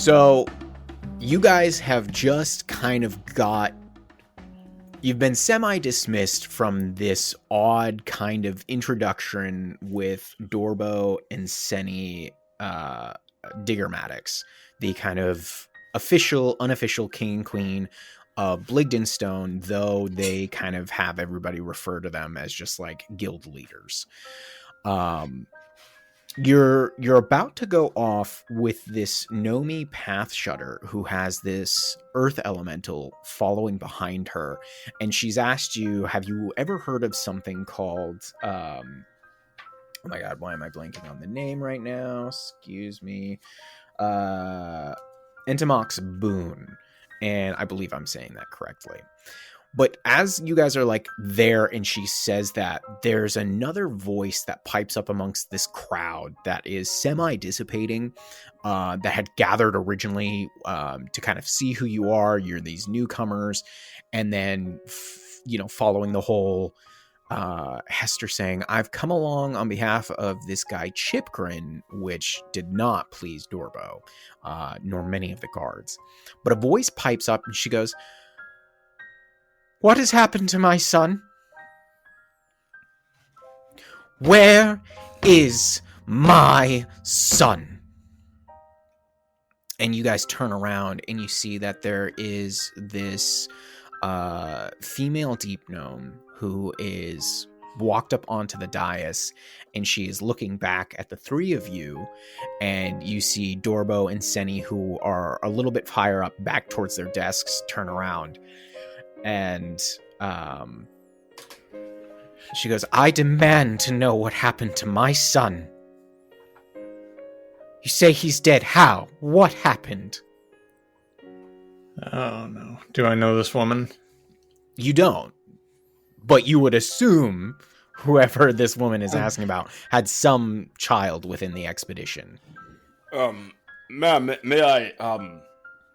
So, you guys have just kind of you've been semi-dismissed from this odd kind of introduction with Dorbo and Seni Diggermatics, the kind of official, unofficial king and queen of Blingdenstone, though they kind of have everybody refer to them as just like guild leaders. You're about to go off with this Nomi Path Shutter who has this earth elemental following behind her, and she's asked you, have you ever heard of something called oh my god, why am I blanking on the name right now? Excuse me. Entomoc's Boon, and I believe I'm saying that correctly. But as you guys are like there and she says that, there's another voice that pipes up amongst this crowd that is semi-dissipating, that had gathered originally to kind of see who you are. You're these newcomers. And then, following the whole Hester saying, I've come along on behalf of this guy Chipgrin, which did not please Dorbo, nor many of the guards. But a voice pipes up and she goes, what has happened to my son? Where is my son? And you guys turn around and you see that there is this female deep gnome who is walked up onto the dais, and she is looking back at the three of you, and you see Dorbo and Seni, who are a little bit higher up back towards their desks, turn around. And she goes, I demand to know what happened to my son. You say he's dead. How? What happened? Oh, no. Do I know this woman? You don't. But you would assume whoever this woman is asking about had some child within the expedition. Ma'am, may I,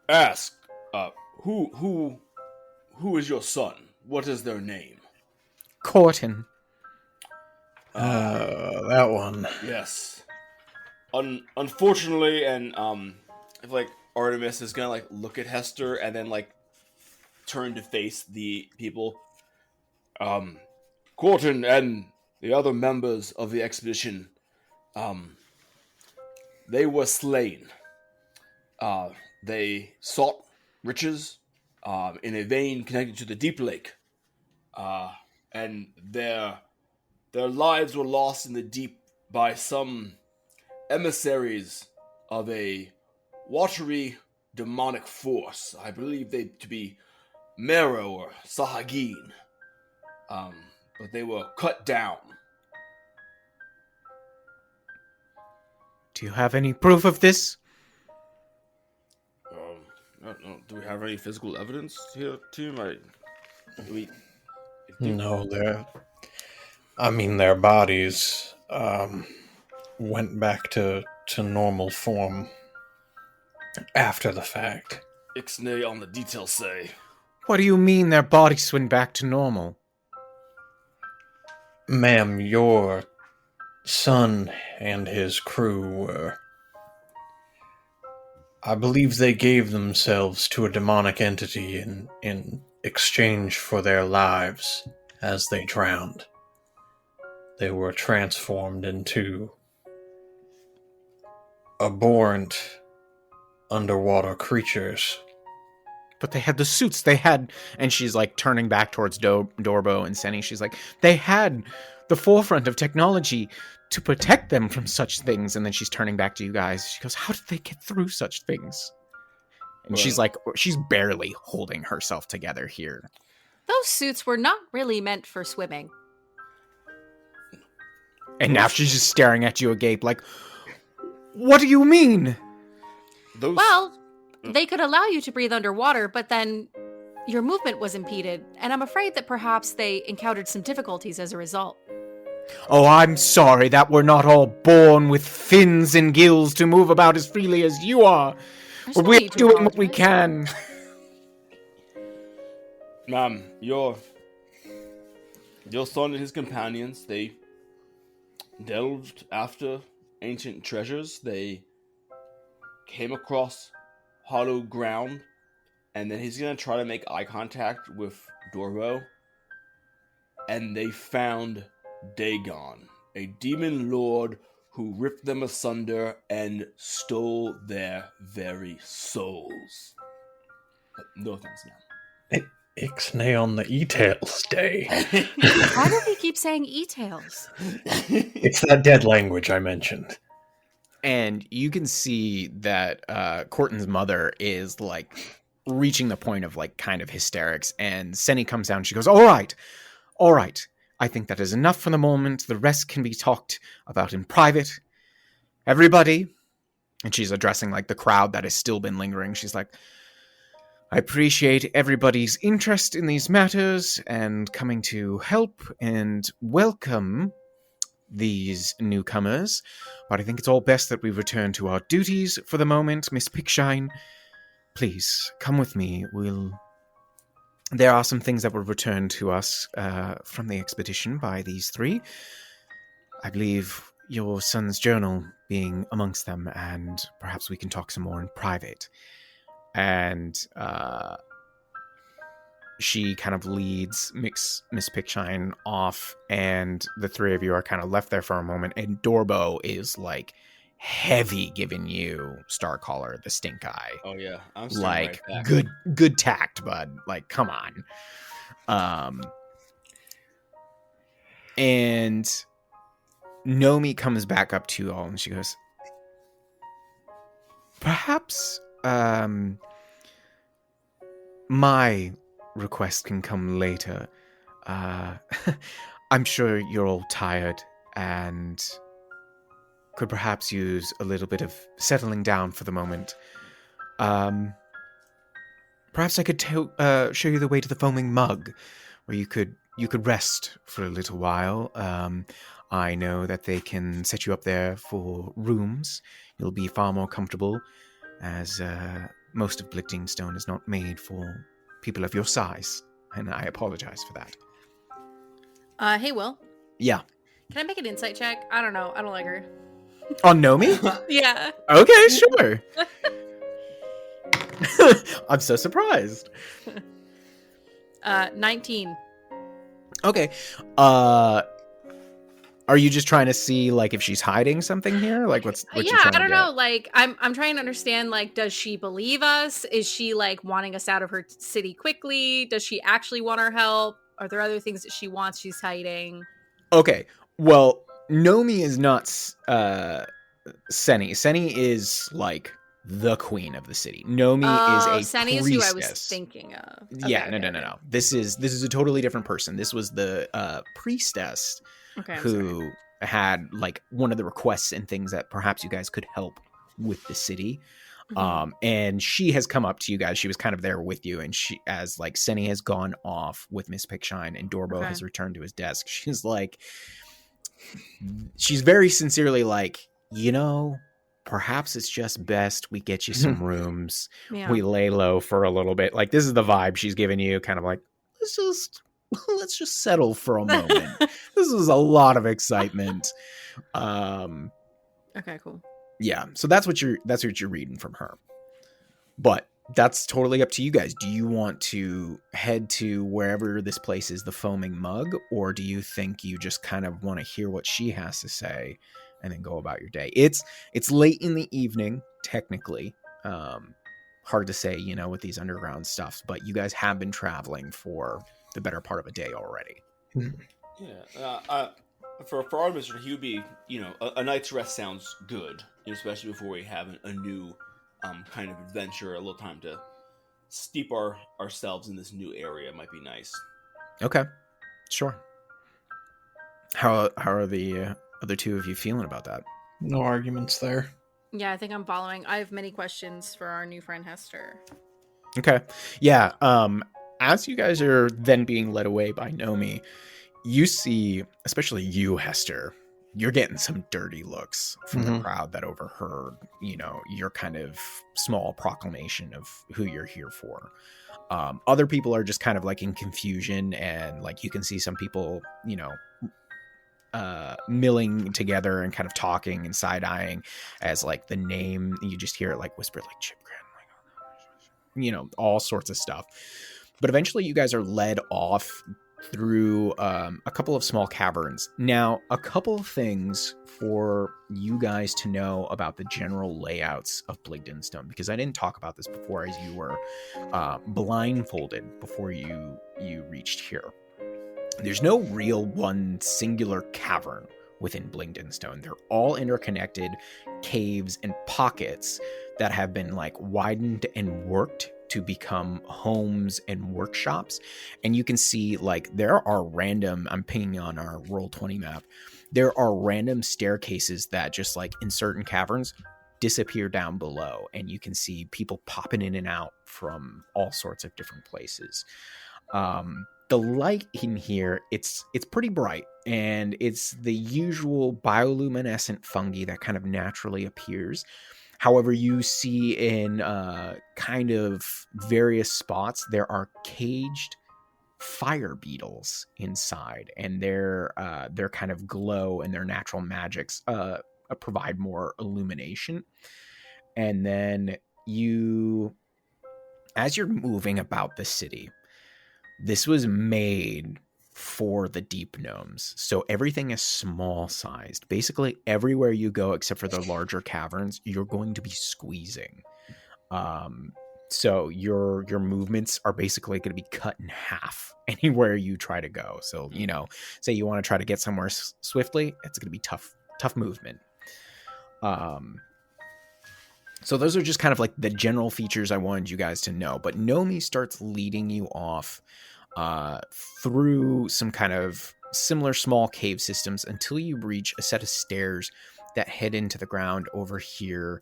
ask, who is your son? What is their name? Corton. That one. Yes. Unfortunately, and if like Artomis is gonna like look at Hester and then like turn to face the people. Corton and the other members of the expedition, they were slain. They sought riches in a vein connected to the deep lake, and their lives were lost in the deep by some emissaries of a watery demonic force. I believe they to be Mero or Sahagin, but they were cut down. Do you have any proof of this? I don't know. Do we have any physical evidence here, team? No, their bodies went back to normal form after the fact. Ixnay on the details say. What do you mean their bodies went back to normal? Ma'am, your son and his crew were... I believe they gave themselves to a demonic entity in exchange for their lives as they drowned. They were transformed into abhorrent underwater creatures. But they had the suits, they had... And she's like turning back towards Dorbo and Seni. She's like, they had the forefront of technology to protect them from such things. And then she's turning back to you guys. She goes, how did they get through such things? And she's like, she's barely holding herself together here. Those suits were not really meant for swimming. And now she's just staring at you agape like, what do you mean? Well, they could allow you to breathe underwater, but then your movement was impeded, and I'm afraid that perhaps they encountered some difficulties as a result. Oh, I'm sorry that we're not all born with fins and gills to move about as freely as you are. There's But no we're need to doing what we apologize. can. Ma'am, your son and his companions, they delved after ancient treasures. They came across hollow ground, and then he's gonna try to make eye contact with Dorvo. And they found Dagon, a demon lord who ripped them asunder and stole their very souls. But no offense now. Ixnay on the e-tails day. Why do we keep saying e-tails? It's that dead language I mentioned. And you can see that Corton's mother is like reaching the point of like kind of hysterics, and Senny comes down and she goes, all right, I think that is enough for the moment. The rest can be talked about in private. Everybody, and she's addressing like the crowd that has still been lingering. She's like, I appreciate everybody's interest in these matters and coming to help and welcome these newcomers, but I think it's all best that we return to our duties for the moment. Miss Pickshine, please come with me. There are some things that were returned to us from the expedition by these three. I believe your son's journal being amongst them, and perhaps we can talk some more in private. And she kind of leads Miss Pickshine off, and the three of you are kind of left there for a moment, and Dorbo is like heavy giving you Starcaller the stink eye. Oh yeah, I'm like right back. good tact, bud. Like, come on. And Nomi comes back up to you all, and she goes, perhaps my request can come later. I'm sure you're all tired and could perhaps use a little bit of settling down for the moment. Perhaps I could show you the way to the foaming mug, where you could rest for a little while. I know that they can set you up there for rooms. You'll be far more comfortable, as most of Blingdenstone is not made for people of your size, and I apologize for that. Hey, Will. Yeah. Can I make an insight check? I don't know. I don't like her. On Nomi? Yeah. Okay, sure. I'm so surprised. 19. Okay. Are you just trying to see like if she's hiding something here? Like what Yeah, you trying I don't to know. Like I'm trying to understand, like, does she believe us? Is she like wanting us out of her city quickly? Does she actually want our help? Are there other things that she wants she's hiding? Okay. Well, Nomi is not Senny. Senny is like the queen of the city. Nomi is a Senny priestess. is who I was thinking of. Okay, Yeah, okay, no. This is a totally different person. This was the priestess who had like one of the requests and things that perhaps you guys could help with the city. Mm-hmm. And she has come up to you guys. She was kind of there with you, and she, as like Senny has gone off with Miss Pickshine and Dorbo has returned to his desk, she's very sincerely like, perhaps it's just best we get you some rooms. Yeah. We lay low for a little bit. Like, this is the vibe she's giving you, kind of like, let's just settle for a moment. This is a lot of excitement. Okay, cool. Yeah, so that's what you're reading from her. But that's totally up to you guys. Do you want to head to wherever this place is, the foaming mug, or do you think you just kind of want to hear what she has to say and then go about your day? It's late in the evening, technically. Hard to say, with these underground stuffs, but you guys have been traveling for the better part of a day already. Yeah. For Artomis, he would be, a night's rest sounds good, especially before we have a new kind of adventure, a little time to steep ourselves in this new area might be nice. Okay, sure. How are the other two of you feeling about that? No arguments there. Yeah, I think I'm following. I have many questions for our new friend Hester. Okay. Yeah. As you guys are then being led away by Nomi, you see, especially you, Hester, you're getting some dirty looks from the crowd that overheard, your kind of small proclamation of who you're here for. Other people are just kind of like in confusion, and like you can see some people, milling together and kind of talking and side-eyeing as like the name, you just hear it like whispered like Chipgren, like, all sorts of stuff. But eventually you guys are led off through a couple of small caverns. Now, a couple of things for you guys to know about the general layouts of Blingdenstone, because I didn't talk about this before as you were blindfolded before you reached here. There's no real one singular cavern within Blingdenstone. They're all interconnected caves and pockets that have been like widened and worked to become homes and workshops. And you can see like there are random, I'm pinging on our Roll20 map, there are random staircases that just like in certain caverns disappear down below, and you can see people popping in and out from all sorts of different places. The light in here, it's pretty bright, and it's the usual bioluminescent fungi that kind of naturally appears. However, you see in kind of various spots, there are caged fire beetles inside, and their kind of glow and their natural magics provide more illumination. And then as you're moving about the city, this was made for the deep gnomes. So everything is small sized. Basically everywhere you go, except for the larger caverns, you're going to be squeezing. So your movements are basically going to be cut in half anywhere you try to go. So, say you want to try to get somewhere swiftly, it's going to be tough movement. So those are just kind of like the general features I wanted you guys to know. But Nomi starts leading you off through some kind of similar small cave systems until you reach a set of stairs that head into the ground over here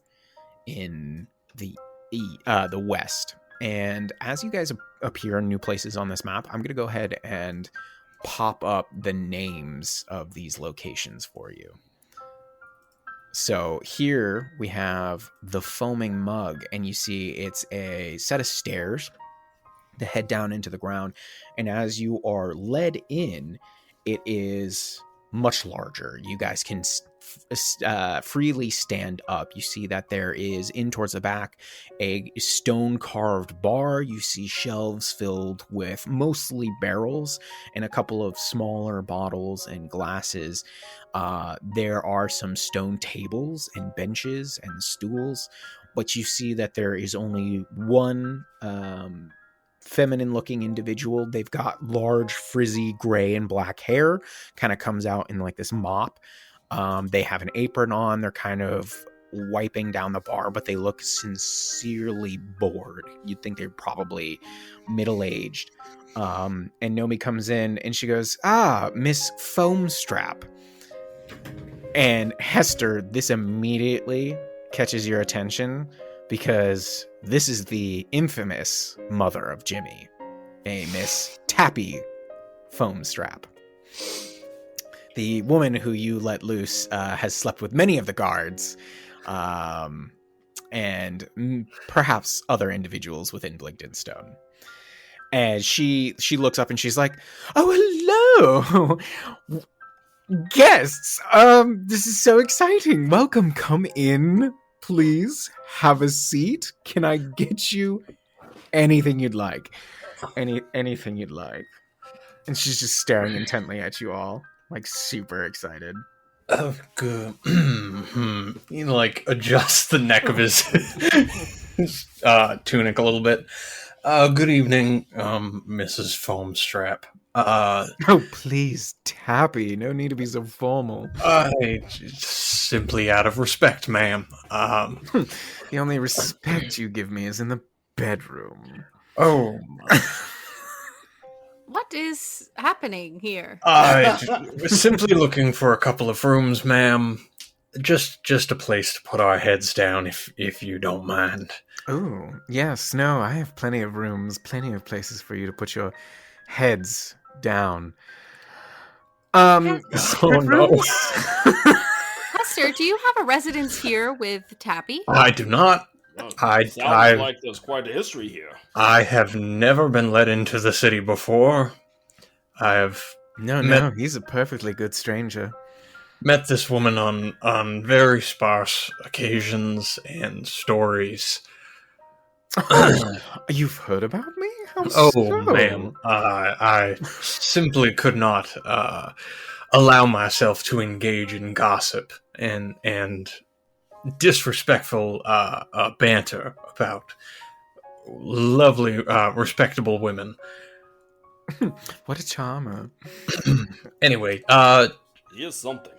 in the west. And as you guys appear in new places on this map, I'm going to go ahead and pop up the names of these locations for you. So here we have the Foaming Mug, and you see it's a set of stairs that head down into the ground. And as you are led in, it is much larger. You guys can freely stand up. You see that there is, in towards the back, a stone carved bar. You see shelves filled with mostly barrels and a couple of smaller bottles and glasses. There are some stone tables and benches and stools, but you see that there is only one feminine looking individual. They've got large frizzy gray and black hair, kind of comes out in like this mop. They have an apron on. They're kind of wiping down the bar, but they look sincerely bored. You'd think they're probably middle-aged. And Nomi comes in and she goes, Miss Foamstrap. And Hester, this immediately catches your attention because this is the infamous mother of Jimmy, a Miss Tappy Foamstrap. The woman who you let loose has slept with many of the guards, and perhaps other individuals within Blingdenstone. And she looks up and she's like, "Oh, hello, guests! This is so exciting. Welcome. Come in, please. Have a seat. Can I get you anything you'd like? Anything you'd like?" And she's just staring intently at you all, like super excited. Oh, good. He adjusts the neck of his tunic a little bit. Good evening, Mrs. Foamstrap. Oh, please, Tappy. No need to be so formal. Simply out of respect, ma'am. The only respect you give me is in the bedroom. Oh. What is happening here? Simply looking for a couple of rooms, ma'am. Just a place to put our heads down, if you don't mind. Oh, yes. No, I have plenty of rooms, plenty of places for you to put your heads down. Oh no. Hester, do you have a residence here with Tappy? I do not. Sounds like there's quite a history here. I have never been let into the city before. I have No, he's a perfectly good stranger. Met this woman on very sparse occasions and stories. You've heard about me? How Oh, so? ma'am, I simply could not allow myself to engage in gossip and disrespectful banter about lovely, respectable women. What a charmer. Anyway, He is something.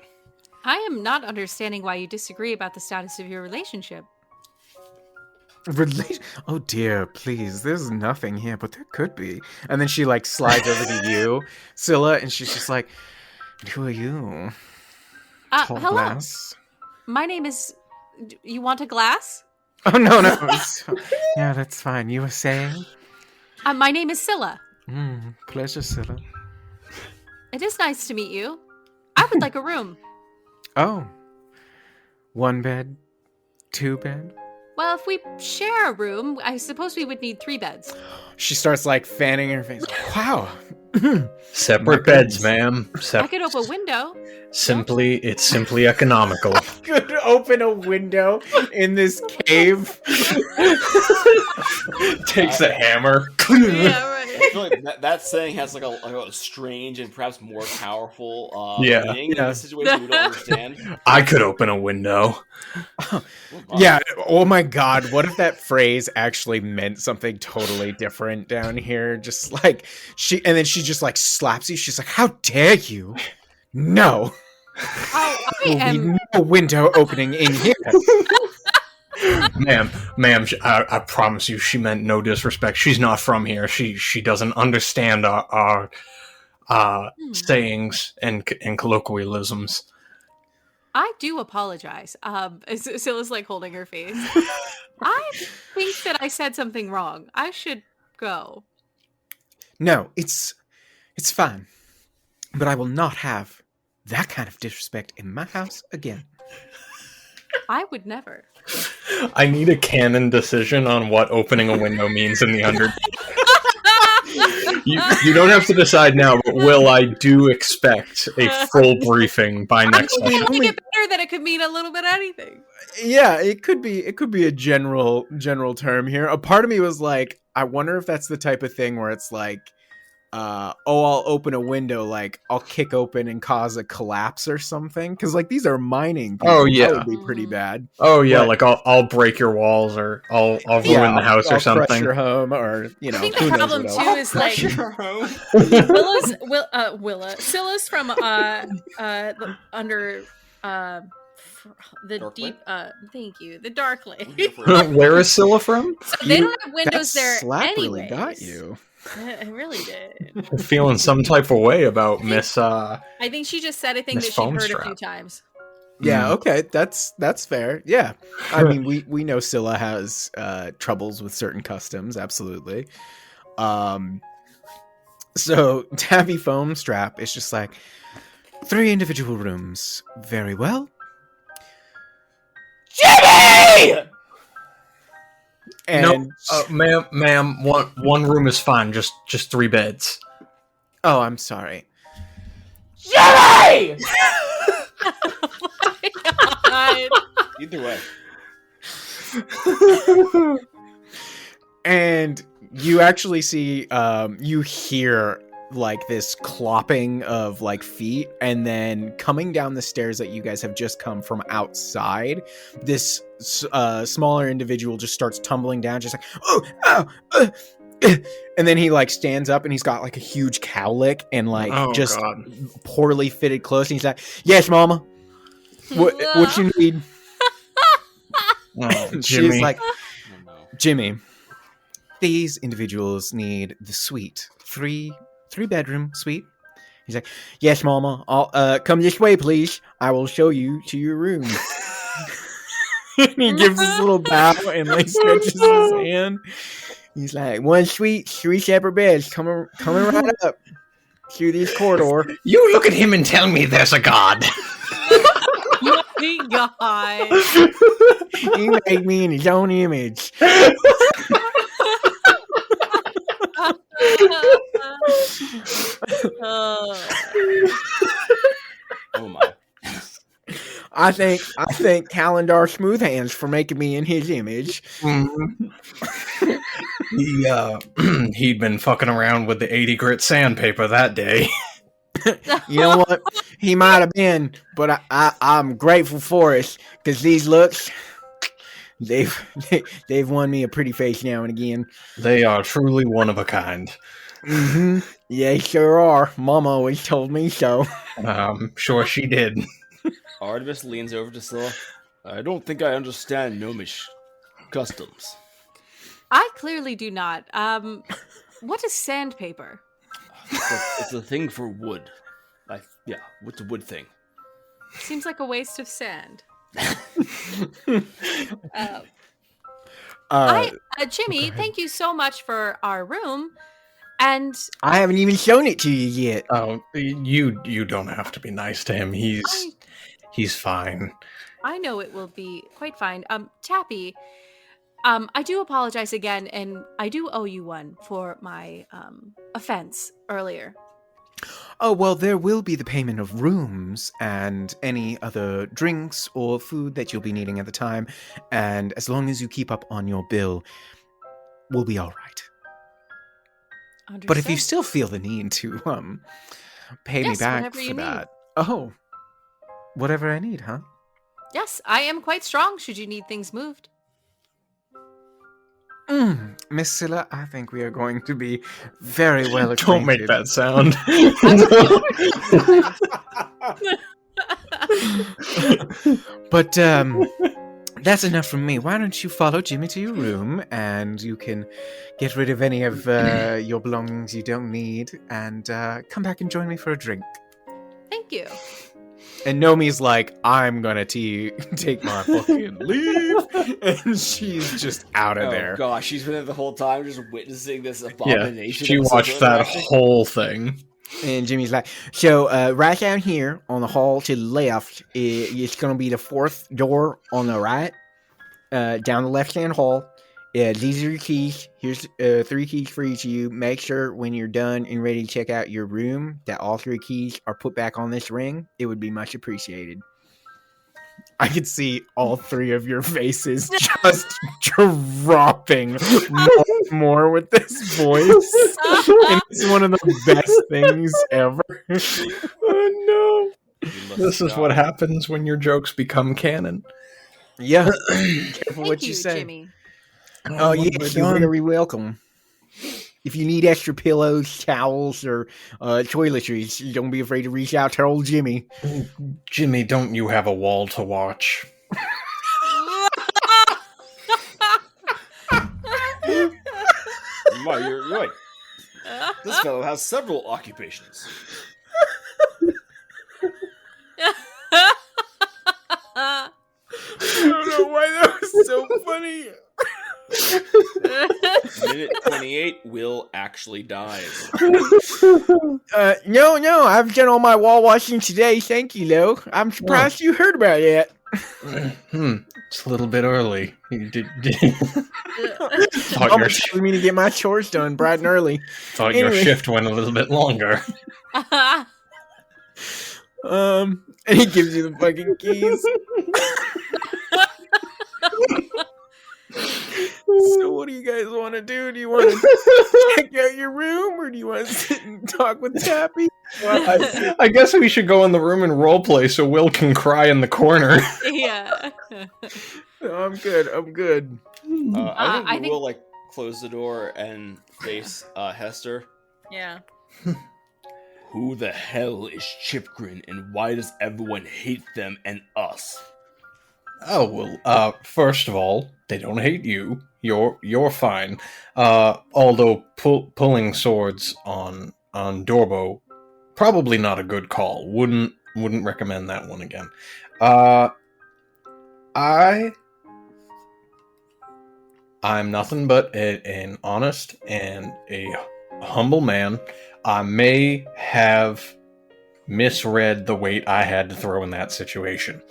I am not understanding why you disagree about the status of your relationship. Oh dear, please. There's nothing here, but there could be. And then she like slides over to you, Scylla, and she's just like, "Who are you?" Tall Hello. glass. My name is. You want a glass? Oh no. Yeah, that's fine. You were saying? My name is Scylla. Pleasure, Scylla. It is nice to meet you. I would like a room. Oh. 1 bed, 2 bed. Well, if we share a room, I suppose we would need 3 beds. She starts like fanning her face. Wow. separate beds, ma'am. I could open a window. It's simply economical. Could open a window in this cave. Takes a hammer. Yeah, right. I feel like that saying has like a strange and perhaps more powerful meaning in a situation we don't understand. I could open a window. Yeah, oh my god, what if that phrase actually meant something totally different down here? Just like she just like slaps you. She's like, "How dare you? No. There'll be no window opening in here." Ma'am, I promise you, she meant no disrespect. She's not from here. She doesn't understand our sayings and colloquialisms. I do apologize. Scylla's like holding her face. I think that I said something wrong. I should go. No, it's fine. But I will not have that kind of disrespect in my house again. I would never. I need a canon decision on what opening a window means in the Underdark. You don't have to decide now, but I do expect a full briefing by next I session. think it better that it could mean a little bit of anything. Yeah, it could be a general term here. A part of me was like, I wonder if that's the type of thing where it's like, I'll open a window, like I'll kick open and cause a collapse or something. Because like these are mining people. Oh yeah, that would be pretty bad. Oh yeah, But, like I'll break your walls, or I'll ruin the house or I'll something. crush your home, or I think the problem too is like Scylla's from the under the Dark deep thank you, the dark lane. Where is Scylla from? So they don't have windows that there slap anyways. really got you. It really did. Feeling some type of way about Miss. I think she just said a thing Miss that she'd heard Foamstrap. a few times. Yeah, okay, that's fair. Yeah, I mean, we know Scylla has troubles with certain customs, absolutely. So Tabby Foamstrap is just like 3 individual rooms. Very well. Jimmy! And No, ma'am, one room is fine. Just 3 beds. oh, I'm sorry. Jimmy! God. Either way. And you actually see, you hear like this clopping of like feet, and then coming down the stairs that you guys have just come from outside, this smaller individual just starts tumbling down, just like, and then he like stands up and he's got like a huge cowlick and like God. poorly fitted clothes, and he's like, "Yes, mama. What you need?" Oh, She's Jimmy. like, Oh, no. "Jimmy, these individuals need the suite, three bedroom suite." He's like, "Yes, mama. I'll come this way, please. I will show you to your room." And he gives this little bow and like stretches his hand. He's like, "1 suite, 3 separate beds. Coming right up through this corridor." You look at him and tell me there's a god. My God. He made me in his own image. Oh my. I thank Calendar Smoothhands for making me in his image. Mm-hmm. He'd been fucking around with the 80 grit sandpaper that day. You know what? He might have been, but I'm grateful for it because these looks, they've won me a pretty face now and again. They are truly one of a kind. Mm-hmm. Yeah, they sure are. Mama always told me so. Sure she did. Artemis leans over to Scylla. I don't think I understand gnomish customs. I clearly do not. What is sandpaper? It's a thing for wood. What's a wood thing? Seems like a waste of sand. Jimmy, thank you so much for our room. And I haven't even shown it to you yet. Oh, you don't have to be nice to him. He's fine. I know it will be quite fine. Tappy, I do apologize again, and I do owe you one for my offense earlier. Oh, well, there will be the payment of rooms and any other drinks or food that you'll be needing at the time. And as long as you keep up on your bill, we'll be all right. Understood. But if you still feel the need to pay me back for that. Oh, whatever I need, huh? Yes, I am quite strong should you need things moved. Miss Scylla, I think we are going to be very well acquainted. Don't make that sound. But that's enough from me. Why don't you follow Jimmy to your room and you can get rid of any of your belongings you don't need and come back and join me for a drink. Thank you. And Nomi's like, I'm gonna take my fucking leave, and she's just out of there. Oh gosh, she's been there the whole time, just witnessing this abomination. Yeah, she watched that whole thing. And Jimmy's like, so right down here on the hall to the left, it's gonna be the fourth door on the right, down the left-hand hall. These are your keys. Here's 3 keys for each of you. Make sure when you're done and ready to check out your room that all 3 keys are put back on this ring. It would be much appreciated. I could see all 3 of your faces just dropping more with this voice. And it's one of the best things ever. Oh no. This is what happens when your jokes become canon. Yeah. Careful what you say. Jimmy. Oh, yes, you're very welcome. If you need extra pillows, towels, or toiletries, don't be afraid to reach out to old Jimmy. Jimmy, don't you have a wall to watch? You're right. This fellow has several occupations. I don't know why that was so funny. Minute 28, Will actually dies. No, I've done all my wall washing today. Thank you, though. I'm surprised you heard about it. It's a little bit early. You did. I'm telling me to get my chores done bright and early. Thought your shift went a little bit longer. And he gives you the fucking keys. So what do you guys want to do? Do you want to check out your room, or do you want to sit and talk with Tappy? Well, I guess we should go in the room and roleplay so Will can cry in the corner. Yeah. No, I'm good. I think we will close the door and face Hester. Yeah. Who the hell is Chipgrin, and why does everyone hate them and us? Oh, well, first of all, they don't hate you. You're fine. Although pulling swords on Dorbo, probably not a good call. Wouldn't recommend that one again. I'm nothing but an honest and a humble man. I may have misread the weight I had to throw in that situation.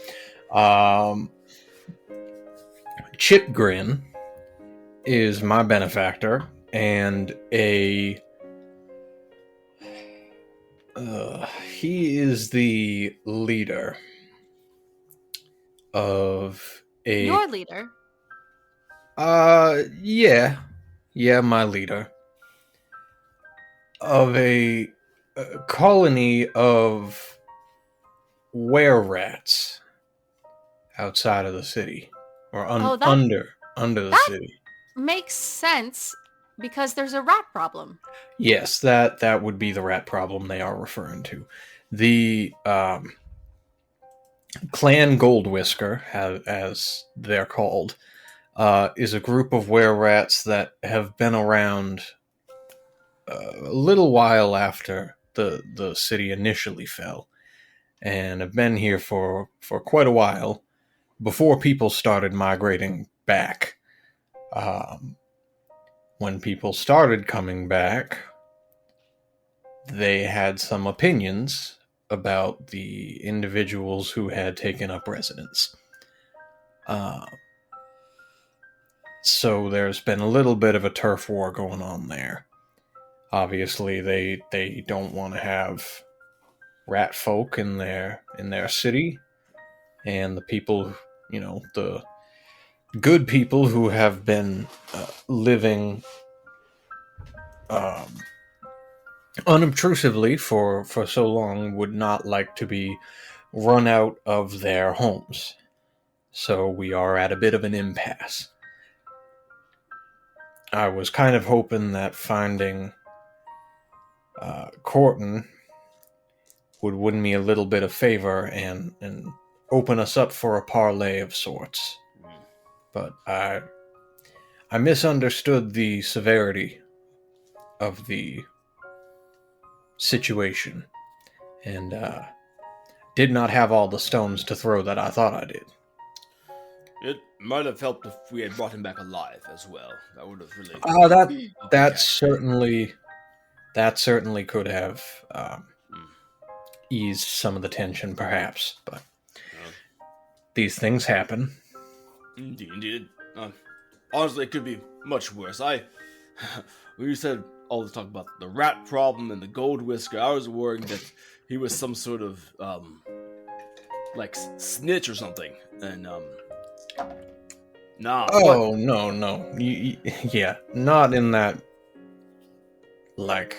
Chipgrin is my benefactor and he is the leader of a... Your leader? Yeah. Yeah, my leader. Of a colony of were-rats outside of the city. Or under the city. Makes sense because there's a rat problem. Yes, that would be the rat problem they are referring to. The Clan Goldwhisker, as they're called, is a group of were-rats that have been around a little while after the city initially fell, and have been here for quite a while before people started migrating back. When people started coming back, they had some opinions about the individuals who had taken up residence. So there's been a little bit of a turf war going on there. Obviously, they don't want to have rat folk in their city, and the people, the good people who have been living unobtrusively for so long would not like to be run out of their homes. So we are at a bit of an impasse. I was kind of hoping that finding Corton would win me a little bit of favor and open us up for a parlay of sorts. But I misunderstood the severity of the situation, and did not have all the stones to throw that I thought I did. It might have helped if we had brought him back alive as well. That would have really... that certainly could have eased some of the tension, perhaps, but these things happen. Indeed. Honestly, it could be much worse. When you said all the talk about the rat problem and the gold whisker, I was worried that he was some sort of like snitch or something. And nah. Oh no, yeah, not in that like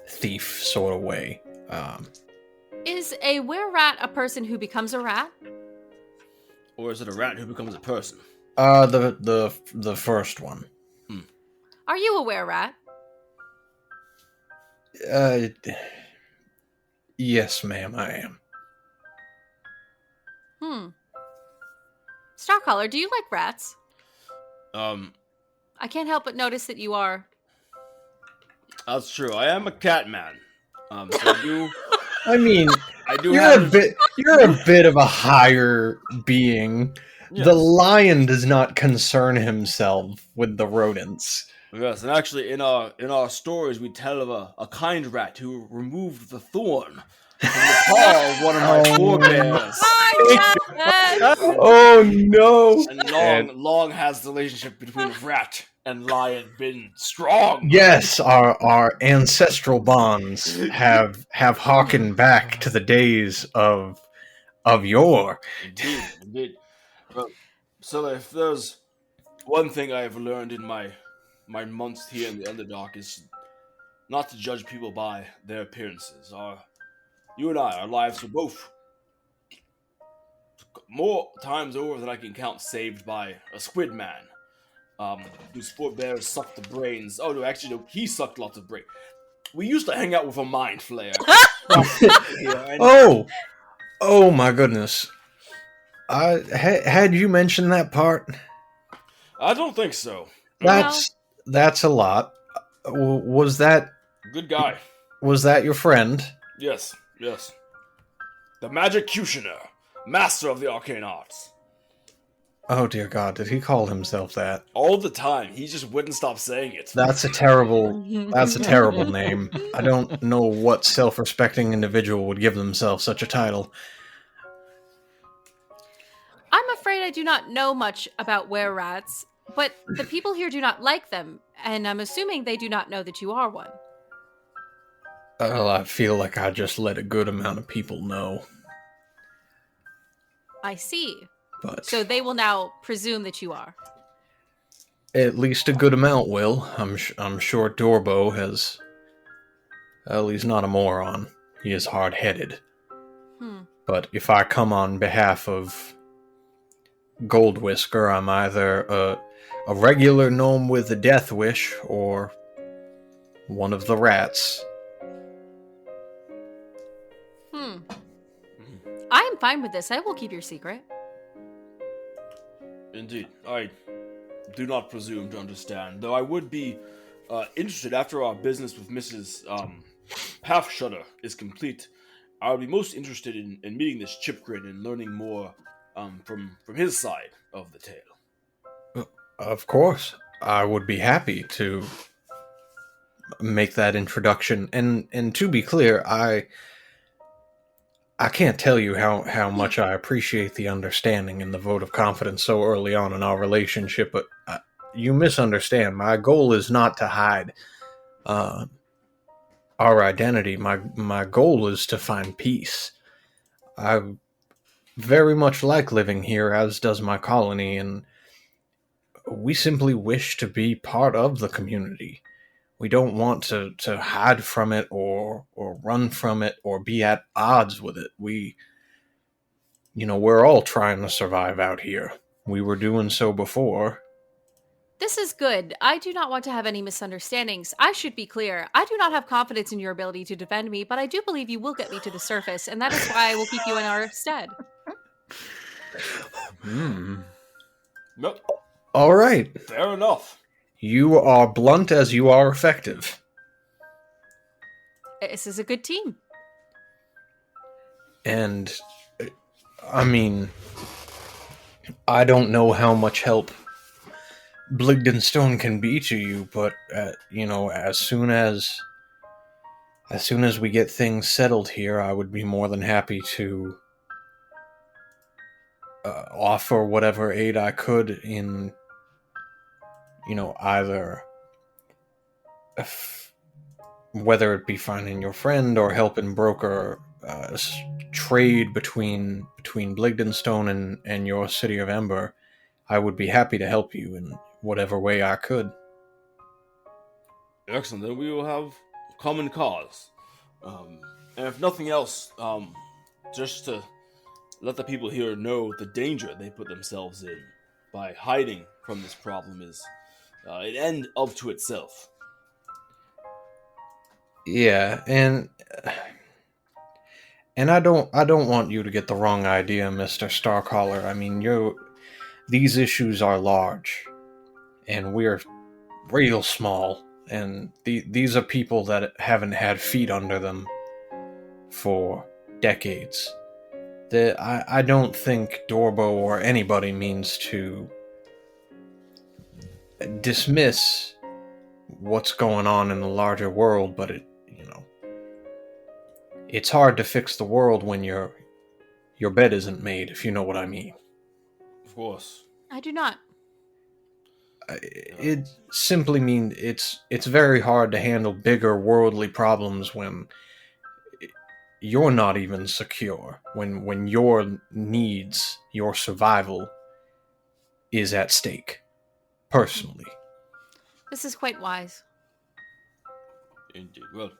thief sort of way. Is a were-rat a person who becomes a rat? Or is it a rat who becomes a person? The first one. Are you a were-rat? Yes, ma'am, I am. Starcaller, do you like rats? I can't help but notice that you are. That's true. I am a cat man. So I do. I mean, I do. You're a bit of a higher being. Yes. The lion does not concern himself with the rodents. Yes, and actually, in our stories, we tell of a kind rat who removed the thorn from the paw of one of my forebears. Oh no! And long has the relationship between rat and lion been strong. Yes, our ancestral bonds have harkened back to the days of yore. Indeed. So if there's one thing I have learned in my months here in the Underdark is not to judge people by their appearances. You and I, our lives were both more times over than I can count saved by a squid man, whose forebears sucked the brains. Oh no, actually no, he sucked lots of brains. We used to hang out with a mind flayer. Oh my goodness! Had you mentioned that part? I don't think so. That's a lot. Was that... Good guy. Was that your friend? Yes. The Magiccutioner, master of the arcane arts. Oh dear God, did he call himself that? All the time. He just wouldn't stop saying it. That's a terrible name. I don't know what self-respecting individual would give themselves such a title. I'm afraid I do not know much about were-rats, but the people here do not like them, and I'm assuming they do not know that you are one. Well, I feel like I just let a good amount of people know. I see. But so they will now presume that you are. At least a good amount will. I'm sure Dorbo has. Well, he's not a moron. He is hard-headed. But if I come on behalf of Gold Whisker, I'm either a regular gnome with a death wish, or one of the rats. I am fine with this. I will keep your secret. Indeed. I do not presume to understand, though I would be interested after our business with Mrs. Half Shudder is complete. I would be most interested in meeting this Chipgrin and learning more from his side of the tale. Of course. I would be happy to make that introduction. And to be clear, I can't tell you how much I appreciate the understanding and the vote of confidence so early on in our relationship, but you misunderstand. My goal is not to hide our identity. My goal is to find peace. I very much like living here, as does my colony, and we simply wish to be part of the community. We don't want to hide from it or run from it or be at odds with it. We're all trying to survive out here. We were doing so before. This is good. I do not want to have any misunderstandings. I should be clear. I do not have confidence in your ability to defend me, but I do believe you will get me to the surface, and that is why I will keep you in our stead. Nope. All right. Fair enough. You are blunt as you are effective. This is a good team. And, I mean, I don't know how much help Blingdenstone can be to you, but, as soon as we get things settled here, I would be more than happy to offer whatever aid I could in, either whether it be finding your friend or helping broker trade between Blingdenstone and your city of Ember. I would be happy to help you in whatever way I could. Excellent. Then we will have common cause. And if nothing else, just to let the people here know the danger they put themselves in by hiding from this problem is an end of to itself. Yeah, and I don't want you to get the wrong idea, Mr. Starcaller. I mean, these issues are large, and we're real small, and these are people that haven't had feet under them for decades. I don't think Dorbo or anybody means to dismiss what's going on in the larger world, but it's hard to fix the world when your bed isn't made, if you know what I mean. Of course. I do not. It simply means it's very hard to handle bigger worldly problems when you're not even secure, when your needs, your survival is at stake, personally. This is quite wise. Indeed. Well,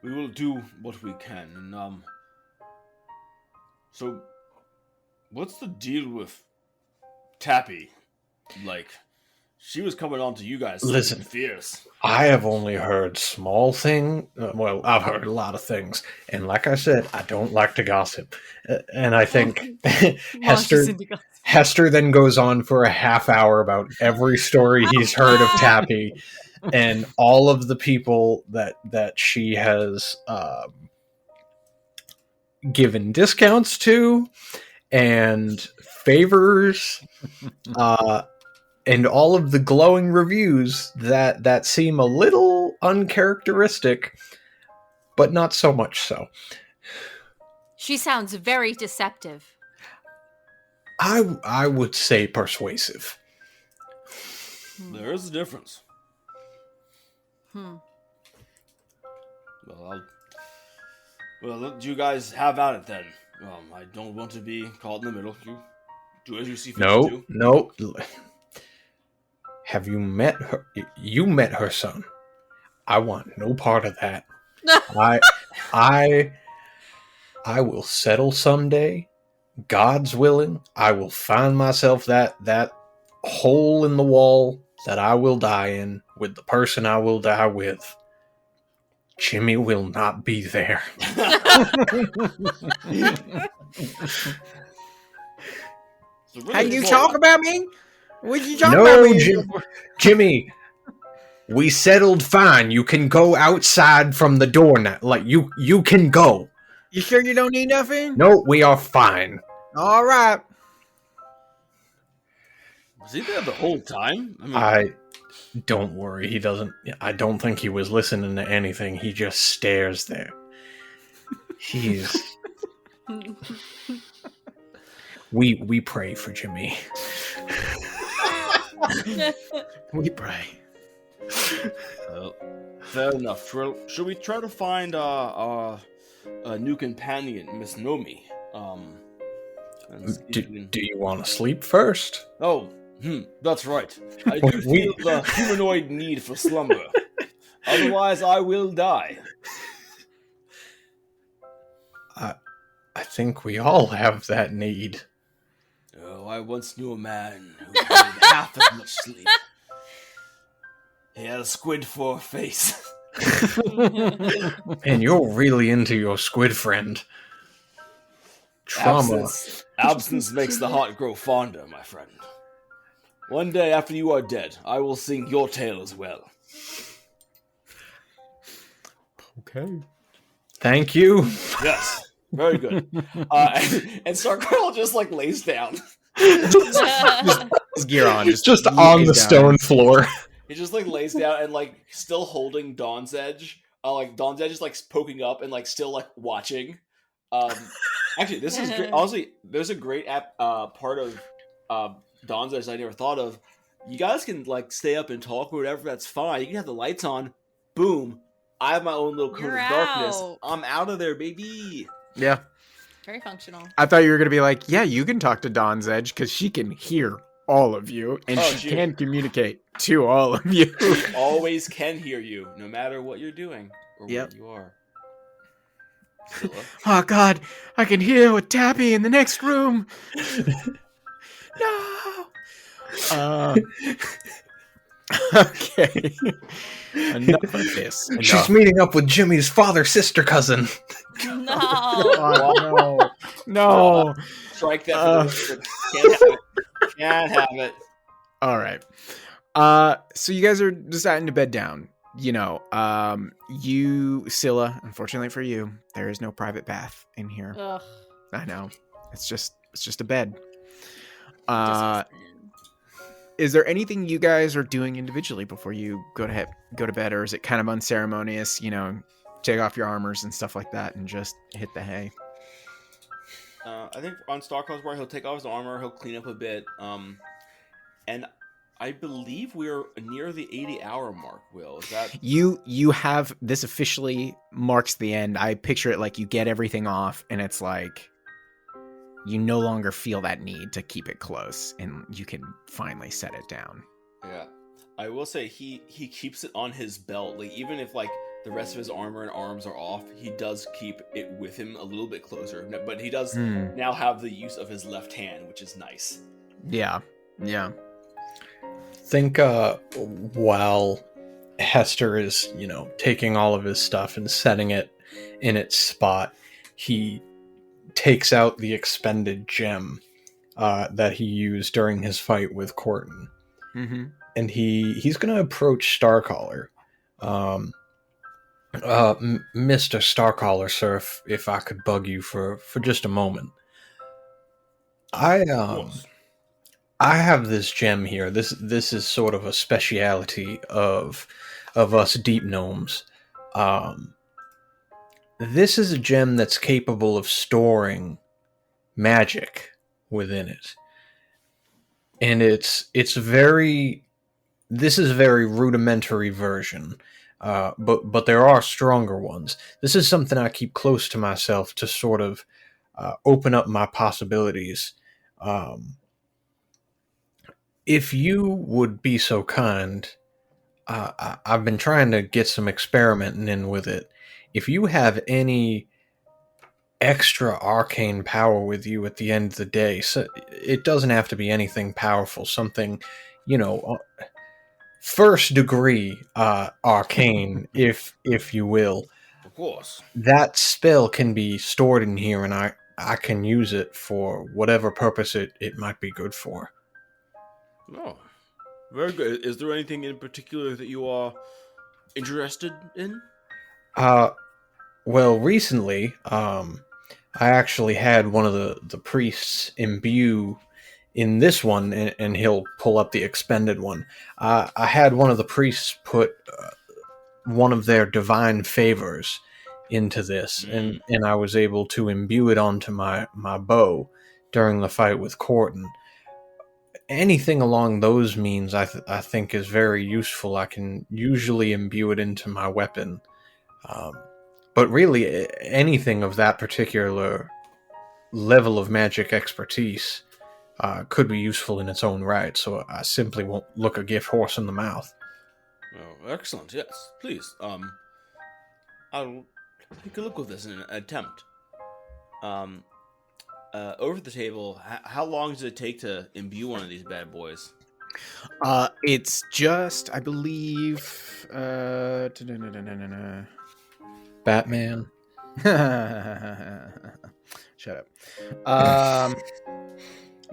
we will do what we can, and so what's the deal with Tappy? Like, she was coming on to you guys. Listen, fierce. I have only heard small thing. Well, I've heard a lot of things, and like I said, I don't like to gossip. And I think Hester then goes on for a half hour about every story he's heard of Tappy, and all of the people that she has given discounts to, and favors. And all of the glowing reviews that seem a little uncharacteristic, but not so much so. She sounds very deceptive. I would say persuasive. There is a difference. Well, I'll let you guys have at it then. I don't want to be caught in the middle. You do as you see fit to do. No. Have you met her? You met her son. I want no part of that. I will settle someday. God's willing. I will find myself that hole in the wall that I will die in with the person I will die with. Jimmy will not be there. How you talk about me? What you talking about me? Jimmy. We settled fine. You can go outside from the door now. Like you can go. You sure you don't need nothing? No, we are fine. All right. Was he there the whole time? I don't worry. He doesn't. I don't think he was listening to anything. He just stares there. He's. We pray for Jimmy. We pray. Fair enough. Should we try to find our new companion, Miss Nomi? Do you want to sleep first? Oh, that's right. I do feel the humanoid need for slumber. Otherwise, I will die. I think we all have that need. Oh, I once knew a man who needed half as much sleep. He had a squid for a face. Man, you're really into your squid friend. Trauma. Absence makes the heart grow fonder, my friend. One day after you are dead, I will sing your tale as well. Okay. Thank you. Yes. Very good. And Stargirl just like lays down. His gear on. Just on the stone floor. He just like lays down and like still holding Dawn's Edge. Like Dawn's Edge is like poking up and like still like watching. Actually, this is great. Honestly, there's a great part of Dawn's Edge I never thought of. You guys can like stay up and talk or whatever. That's fine. You can have the lights on. Boom. I have my own little cone of darkness. I'm out of there, baby. Yeah. Very functional. I thought you were going to be like, yeah, you can talk to Dawn's Edge because she can hear all of you and she can communicate to all of you. Always can hear you, no matter what you're doing or where you are. Scylla? Oh, God, I can hear with Tabby in the next room. No. Okay. Enough of this. Enough. She's meeting up with Jimmy's father-sister cousin. No. Oh, no. Strike that. Can't have it. Can't have it. All right. So you guys are deciding to bed down. You know, Scylla, unfortunately for you, there is no private bath in here. Ugh. I know. It's just a bed. Is there anything you guys are doing individually before you go to bed, or is it kind of unceremonious? You know, take off your armors and stuff like that, and just hit the hay. I think on Starcross's part, he'll take off his armor, he'll clean up a bit, and I believe we're near the 80-hour mark. Will, is that you have this officially marks the end? I picture it like you get everything off, and it's like you no longer feel that need to keep it close, and you can finally set it down. Yeah, I will say he keeps it on his belt. Like even if like the rest of his armor and arms are off, he does keep it with him a little bit closer. But he does now have the use of his left hand, which is nice. Yeah. Think while Hester is, taking all of his stuff and setting it in its spot, he takes out the expended gem that he used during his fight with Corton. Mm-hmm. And he's going to approach Starcaller. Mr. Starcaller, sir, if I could bug you for just a moment. I have this gem here. This is sort of a speciality of us deep gnomes. This is a gem that's capable of storing magic within it. And this is a very rudimentary version. But there are stronger ones. This is something I keep close to myself to sort of open up my possibilities. If you would be so kind, I've been trying to get some experimenting in with it. If you have any extra arcane power with you at the end of the day, so it doesn't have to be anything powerful, something, you know, first degree arcane, if you will. Of course. That spell can be stored in here, and I can use it for whatever purpose it might be good for. Oh, very good. Is there anything in particular that you are interested in? Well, recently, I actually had one of the priests imbue in this one, and he'll pull up the expended one. I had one of the priests put one of their divine favors into this, and I was able to imbue it onto my bow during the fight with Corton. Anything along those means I think is very useful. I can usually imbue it into my weapon. But really, anything of that particular level of magic expertise could be useful in its own right, so I simply won't look a gift horse in the mouth. Oh, excellent. Yes, please. I'll take a look at this in an attempt. Over the table, how long does it take to imbue one of these bad boys? It's just, I believe, Batman. Shut up.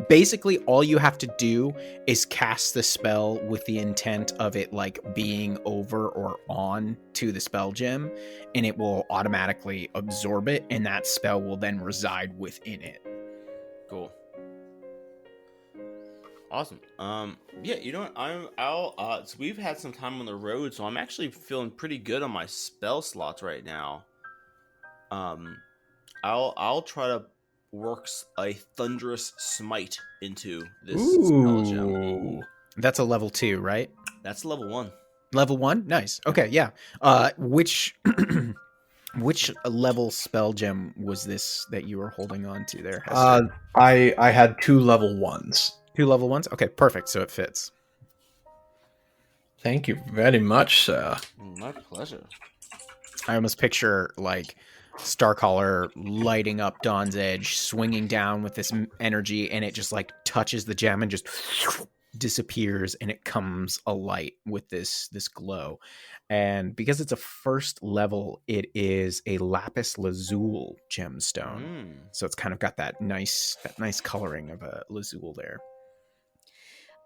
Basically, all you have to do is cast the spell with the intent of it like being over or on to the spell gem, and it will automatically absorb it, and that spell will then reside within it. Cool. Awesome. Yeah, you know what? So we've had some time on the road, so I'm actually feeling pretty good on my spell slots right now. I'll try to work a thunderous smite into this spell gem. That's a level 2, right? That's level 1. Level 1? Nice. Okay, yeah. Which level spell gem was this that you were holding on to there, Hester? I had 2 level 1s. 2 level 1s? Okay, perfect. So it fits. Thank you very much, sir. My pleasure. I almost picture, like, Starcaller lighting up Dawn's Edge, swinging down with this energy, and it just, like, touches the gem and just disappears, and it comes alight with this glow. And because it's a first level, it is a lapis lazuli gemstone. So it's kind of got that nice coloring of a lazuli there.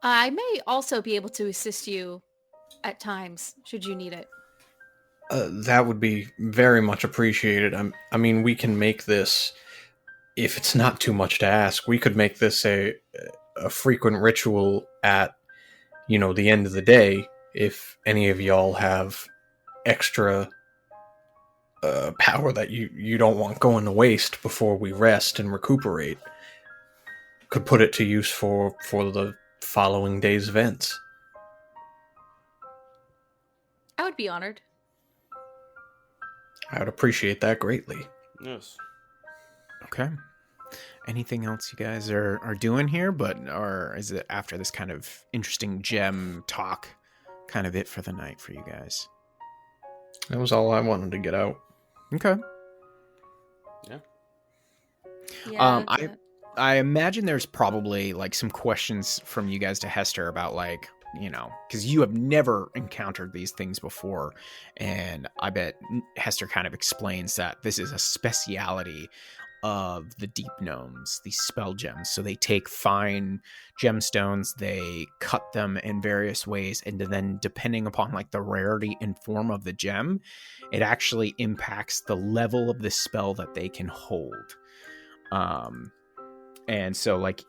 I may also be able to assist you at times, should you need it. That would be very much appreciated. I mean, we can make this, if it's not too much to ask, we could make this a frequent ritual at, the end of the day, if any of y'all have extra power that you don't want going to waste before we rest and recuperate. Could put it to use for the following day's events. I would be honored. I would appreciate that greatly. Yes. Okay. Anything else you guys are doing here? Or is it after this kind of interesting gem talk kind of it for the night for you guys? That was all I wanted to get out. Okay. Yeah. I imagine there's probably like some questions from you guys to Hester about like, because you have never encountered these things before. And I bet Hester kind of explains that this is a speciality of the deep gnomes, these spell gems. So they take fine gemstones, they cut them in various ways, and then depending upon like the rarity and form of the gem, it actually impacts the level of the spell that they can hold. And so like,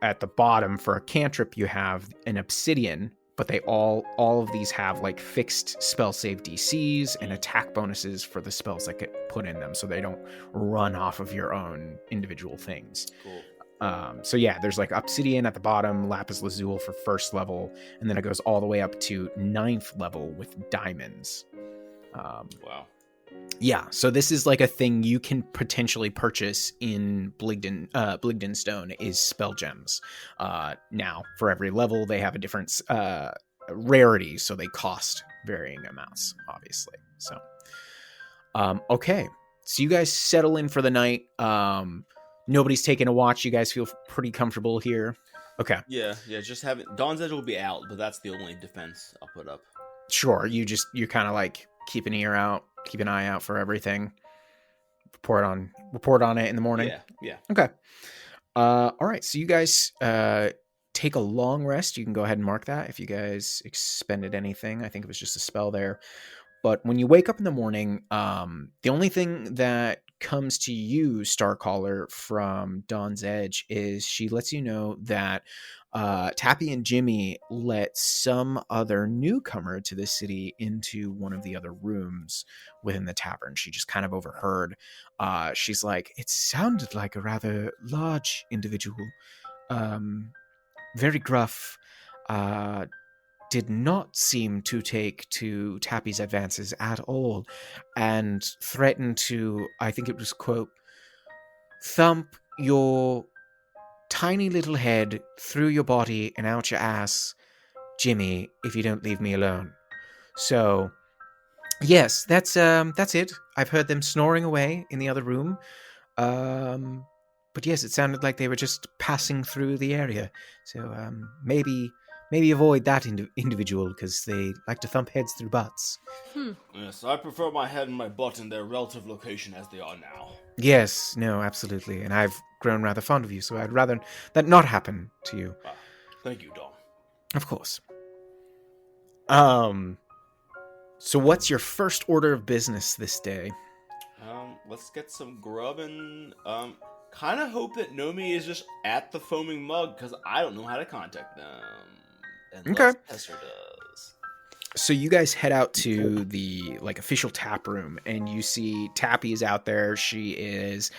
at the bottom for a cantrip, you have an obsidian, but they all of these have like fixed spell save DCs and attack bonuses for the spells that get put in them, so they don't run off of your own individual things. Cool. So yeah, there's like obsidian at the bottom, lapis lazuli for first level, and then it goes all the way up to 9th level with diamonds. Wow. Yeah, so this is like a thing you can potentially purchase in Blingdenstone is spell gems. Now, for every level, they have a different rarity, so they cost varying amounts, obviously. So, okay, so you guys settle in for the night. Nobody's taking a watch. You guys feel pretty comfortable here. Okay. Yeah, just having Dawn's Edge will be out, but that's the only defense I'll put up. Sure, you're kind of like keep an eye out for everything. Report on it in the morning. Yeah. Okay. All right. So you guys take a long rest. You can go ahead and mark that if you guys expended anything. I think it was just a spell there. But when you wake up in the morning, the only thing that comes to you, Starcaller, from Dawn's Edge is she lets you know that Tappy and Jimmy let some other newcomer to the city into one of the other rooms within the tavern. She just kind of overheard. She's like, it sounded like a rather large individual, very gruff, did not seem to take to Tappy's advances at all, and threatened to, I think it was, quote, thump your tiny little head through your body and out your ass, Jimmy, if you don't leave me alone. So, yes, that's it. I've heard them snoring away in the other room. But yes, it sounded like they were just passing through the area. So, maybe avoid that individual, because they like to thump heads through butts. Yes, I prefer my head and my butt in their relative location as they are now. Yes, no, absolutely. And I've grown rather fond of you, so I'd rather that not happen to you. Thank you, Dom. Of course. So what's your first order of business this day? Let's get some grub and, kind of hope that Nomi is just at the Foaming Mug, because I don't know how to contact them. Unless Hester does. So you guys head out to the official tap room, and you see Tappy is out there. She is,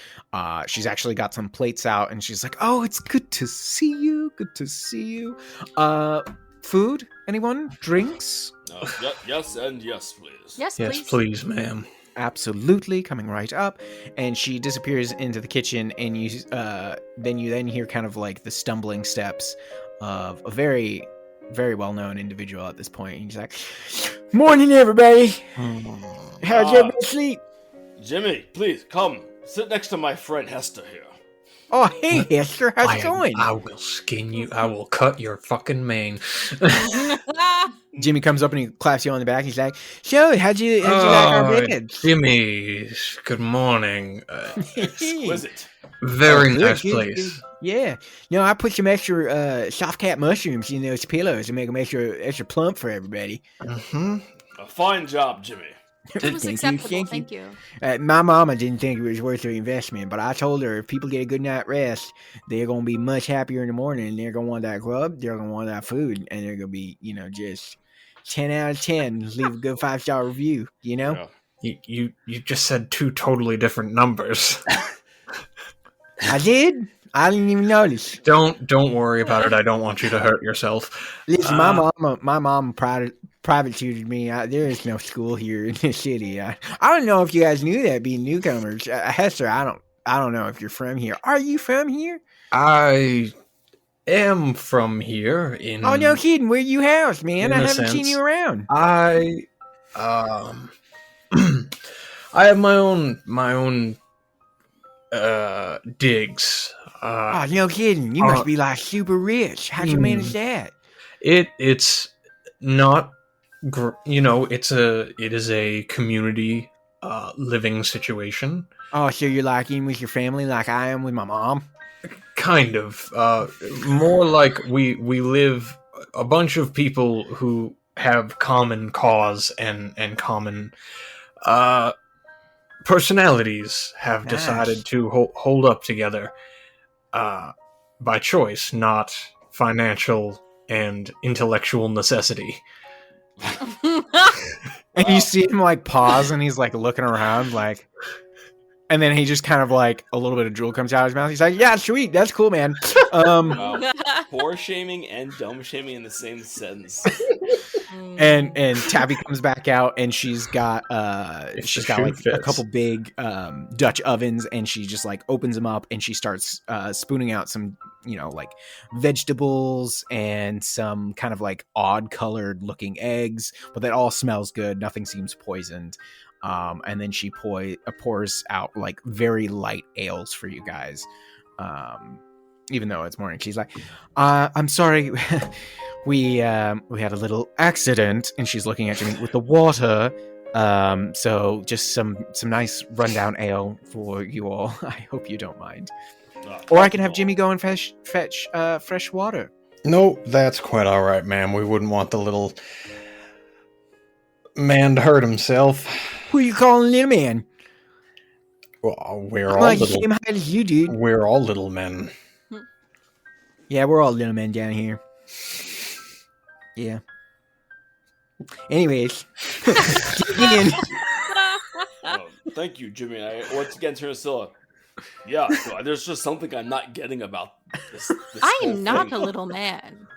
she's actually got some plates out, and she's like, "Oh, it's good to see you. Good to see you. Food? Anyone? Drinks? Yes, and yes, please. Yes, please. Yes, please, ma'am. Absolutely." Coming right up, and she disappears into the kitchen, and you then hear kind of like the stumbling steps of a very, very well-known individual at this point. And he's like, "Morning, everybody. How'd you sleep?" Jimmy, please come sit next to my friend Hester here. "Oh, hey, Hester, how's it going?" I will skin you. I will cut your fucking mane. Jimmy comes up and he claps you on the back. He's like, "So, how'd you like our bed?" Jimmy, good morning. Exquisite. Very Good, nice good, place. good. Yeah. No, I put some extra soft cat mushrooms in those pillows to make them extra plump for everybody. Mm-hmm. A fine job, Jimmy. It was acceptable, thank you. My mama didn't think it was worth the investment, but I told her if people get a good night rest, they're going to be much happier in the morning. They're going to want that grub, they're going to want that food, and they're going to be, just 10 out of 10. Leave a good 5-star review, Yeah. You just said two totally different numbers. I did? I didn't even notice. Don't worry about it. I don't want you to hurt yourself. Listen, my mom private tutored me. There is no school here in the city. I don't know if you guys knew that, being newcomers. Hester, I don't know if you're from here. Are you from here? I am from here. Oh, no kidding. Where you housed, man? I haven't seen you around. I have my own digs. Oh, no kidding. You must be like super rich. How'd you manage that? It's not, it is a community living situation. Oh, so you're like in with your family like I am with my mom? Kind of. More like we live, a bunch of people who have common cause and common personalities have decided to hold up together by choice, not financial and intellectual necessity. And you see him pause, and he's looking around And then he just kind of like a little bit of drool comes out of his mouth. He's like, "Yeah, sweet, that's cool, man." Wow. Poor shaming and dumb shaming in the same sentence. And Tabby comes back out, and she's got like a couple big Dutch ovens, and she just like opens them up, and she starts spooning out some like vegetables and some kind of like odd colored looking eggs, but that all smells good. Nothing seems poisoned. And then she pours out like very light ales for you guys. Even though it's morning, she's like, "I'm sorry, we had a little accident," and she's looking at Jimmy with the water. So just some nice rundown ale for you all. I hope you don't mind. Or I can have Jimmy go and fetch fresh water. No, that's quite all right, ma'am. We wouldn't want the little man to hurt himself. Who you calling little man? Well, we're I'm all like little. same height as you, dude. We're all little men. Yeah, we're all little men down here. Yeah. Anyways. Ian. Thank you, Jimmy. I once again turn to Scylla. Yeah, so there's just something I'm not getting about this I whole am not thing. a little man.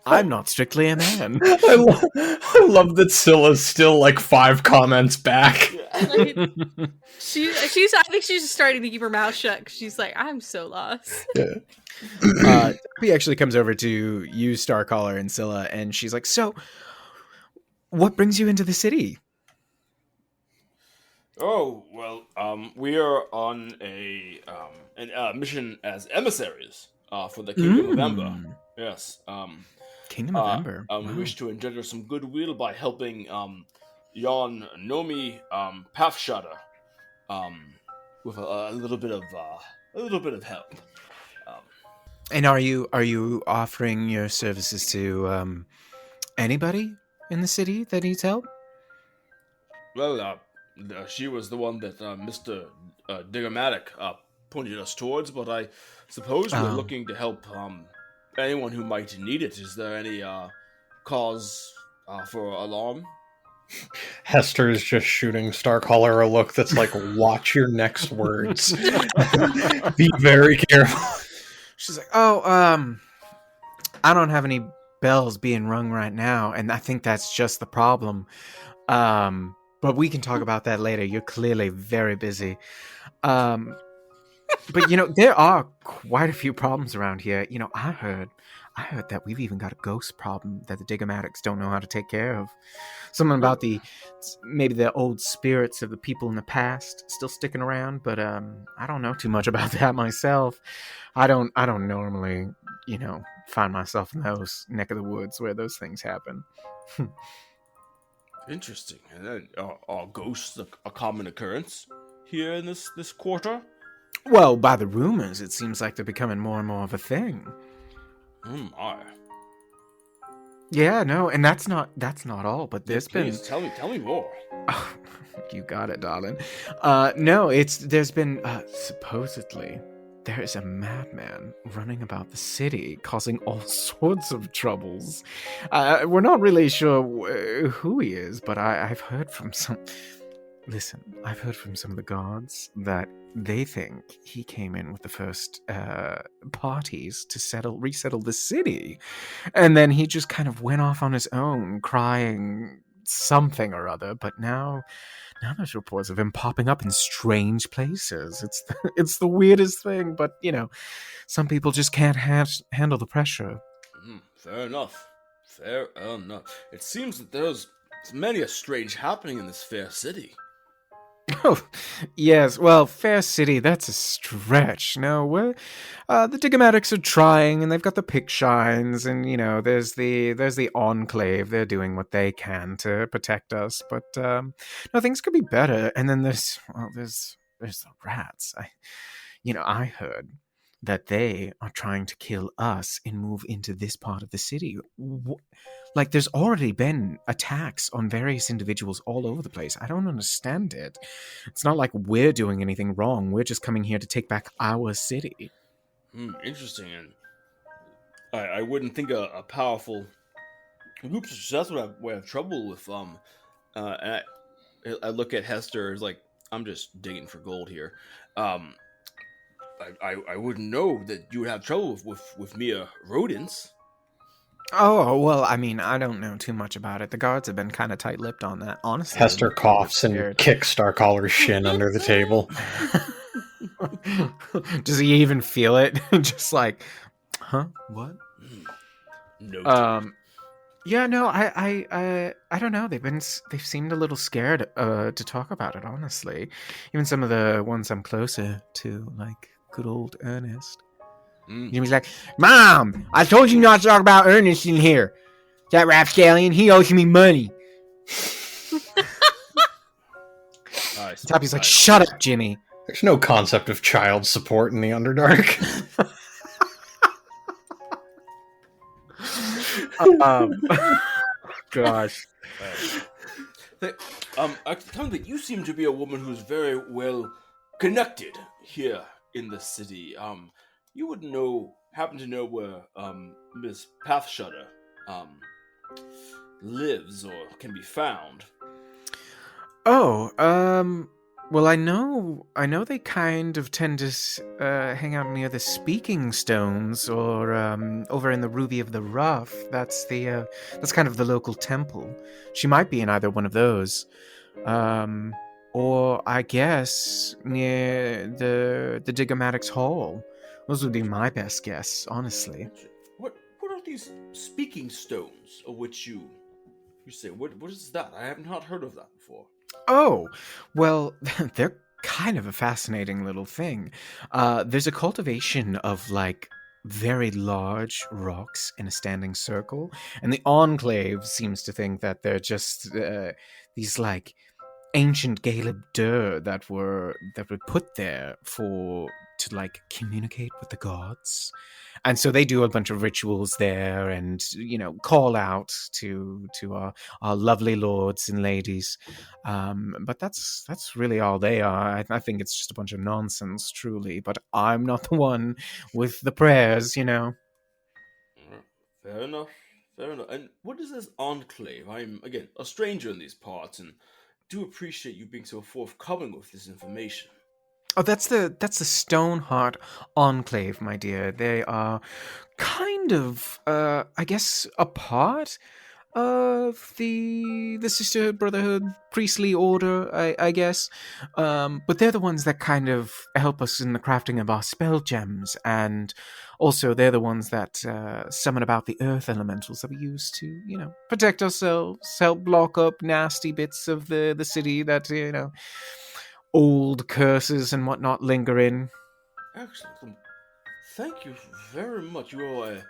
I'm not strictly a man. I love that Scylla's still like 5 comments back. She's. I think she's just starting to keep her mouth shut. 'Cause she's like, I'm so lost. Yeah. He actually comes over to you, Starcaller, and Scylla, and she's like, "So, what brings you into the city?" Oh, well, we are on a mission as emissaries for the Kingdom of Ember. Yes. Kingdom of Ember. We wish to engender some goodwill by helping Yon Nomi Pathshutter with a little bit of help. And are you offering your services to anybody in the city that needs help? Well, she was the one that Mr. Diggermatic pointed us towards, but I suppose we're looking to help anyone who might need it. Is there any cause for alarm? Hester is just shooting Starcaller a look that's like, watch your next words. Be very careful. She's like, "Oh, I don't have any bells being rung right now, and I think that's just the problem. But we can talk about that later. You're clearly very busy. But there are quite a few problems around here. I heard that we've even got a ghost problem that the Diggermatics don't know how to take care of. Something about maybe the old spirits of the people in the past still sticking around, but I don't know too much about that myself. I don't normally, find myself in those neck of the woods where those things happen." Interesting. And then are ghosts a common occurrence here in this quarter? Well, by the rumors, it seems like they're becoming more and more of a thing. My. Yeah, no, and that's not all. But there's Please, tell me more. Oh, you got it, darling. No, there's been supposedly there is a madman running about the city, causing all sorts of troubles. We're not really sure who he is, but I've heard from some. Listen, I've heard from some of the guards that they think he came in with the first parties to resettle the city, and then he just kind of went off on his own, crying something or other. But now there's reports of him popping up in strange places. It's the weirdest thing, but some people just can't handle the pressure. Fair enough. It seems that there's many a strange happening in this fair city. Oh, yes. Well, fair city, that's a stretch. No, the Diggermatics are trying, and they've got the pick shines, and there's the Enclave. They're doing what they can to protect us, but no, things could be better. And then there's the rats. I heard that they are trying to kill us and move into this part of the city. Like, there's already been attacks on various individuals all over the place. I don't understand it. It's not like we're doing anything wrong. We're just coming here to take back our city. Interesting. And I wouldn't think a powerful group such as that's what I have trouble with. And I look at Hester. It's like I'm just digging for gold here. I wouldn't know that you would have trouble with mere rodents. Oh, well, I mean, I don't know too much about it. The guards have been kind of tight-lipped on that, honestly. Hester coughs and Scared. kicks Starcaller's shin under the table. Does he even feel it? Just like, huh? What? No. Yeah, no, I don't know. They've seemed a little scared to talk about it, honestly. Even some of the ones I'm closer to, like good old Ernest. Jimmy's like, Mom, I told you not to talk about Ernest in here. That rapscallion, he owes me money. Tappy's like, shut up, Jimmy. There's no concept of child support in the Underdark. Gosh. Conklin, you seem to be a woman who's very well connected here in the city. You would happen to know where Miss Pathshudder lives or can be found? Oh, well, I know they kind of tend to hang out near the Speaking Stones or over in the Ruby of the Rough. That's kind of the local temple. She might be in either one of those. Or I guess near the Digomatics Hall. Those would be my best guess, honestly. What are these Speaking Stones of which you say? What is that? I have not heard of that before. Oh, well, they're kind of a fascinating little thing. There's a cultivation of, like, very large rocks in a standing circle, and the Enclave seems to think that they're just these, like, ancient Galeb Dur that were put there to, like, communicate with the gods. And so they do a bunch of rituals there and, call out to our lovely lords and ladies. But that's really all they are. I think it's just a bunch of nonsense, truly. But I'm not the one with the prayers, Fair enough. And what is this Enclave? I'm, again, a stranger in these parts and do appreciate you being so forthcoming with this information. Oh, that's the Stoneheart Enclave, my dear. They are kind of, I guess, a part of the Sisterhood, Brotherhood, Priestly Order, I guess. But they're the ones that kind of help us in the crafting of our spell gems, and also they're the ones that summon about the earth elementals that we use to, protect ourselves, help block up nasty bits of the city that, old curses and whatnot linger in. Excellent. Thank you very much. You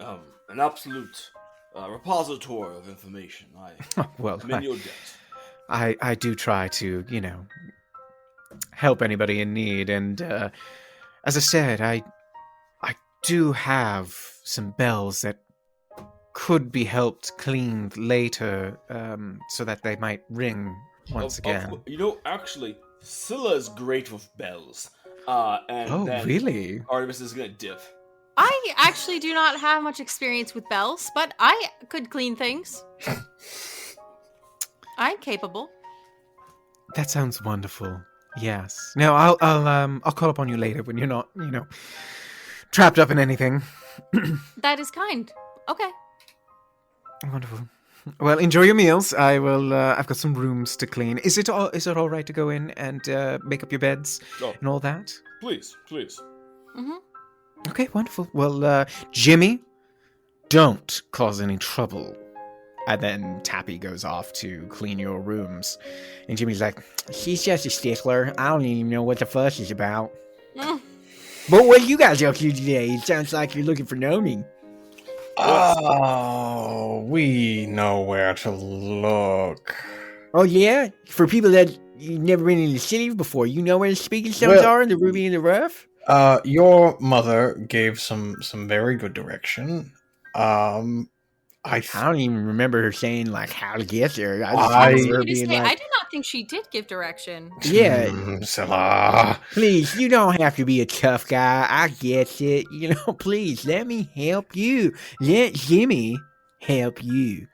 are an absolute repository of information. I'm in your debt. I do try to, help anybody in need. And as I said, I do have some bells that could be helped cleaned later so that they might ring once again. Actually, Scylla is great with bells. And then really? Artomis is gonna dip. I actually do not have much experience with bells, but I could clean things. I'm capable. That sounds wonderful. Yes. No, I'll call upon you later when you're not, trapped up in anything. That is kind. Okay. Wonderful. Well, enjoy your meals. I will. I've got some rooms to clean. Is it all right to go in and make up your beds and all that? Please. Mm-hmm. Okay, wonderful. Well, Jimmy, don't cause any trouble. And then Tappy goes off to clean your rooms, and Jimmy's like, "She's just a stickler. I don't even know what the fuss is about." But what are you guys up to today? It sounds like you're looking for Nomi. Oh, we know where to look. Oh, yeah? For people that you've never been in the city before, you know where the Speaking Stones are in the Ruby and the Rough? Your mother gave some very good direction. I don't even remember her saying, like, how to get there. I do not think she did give direction. Yeah. Scylla. Please, you don't have to be a tough guy. I get it. Please, let me help you. Let Jimmy help you.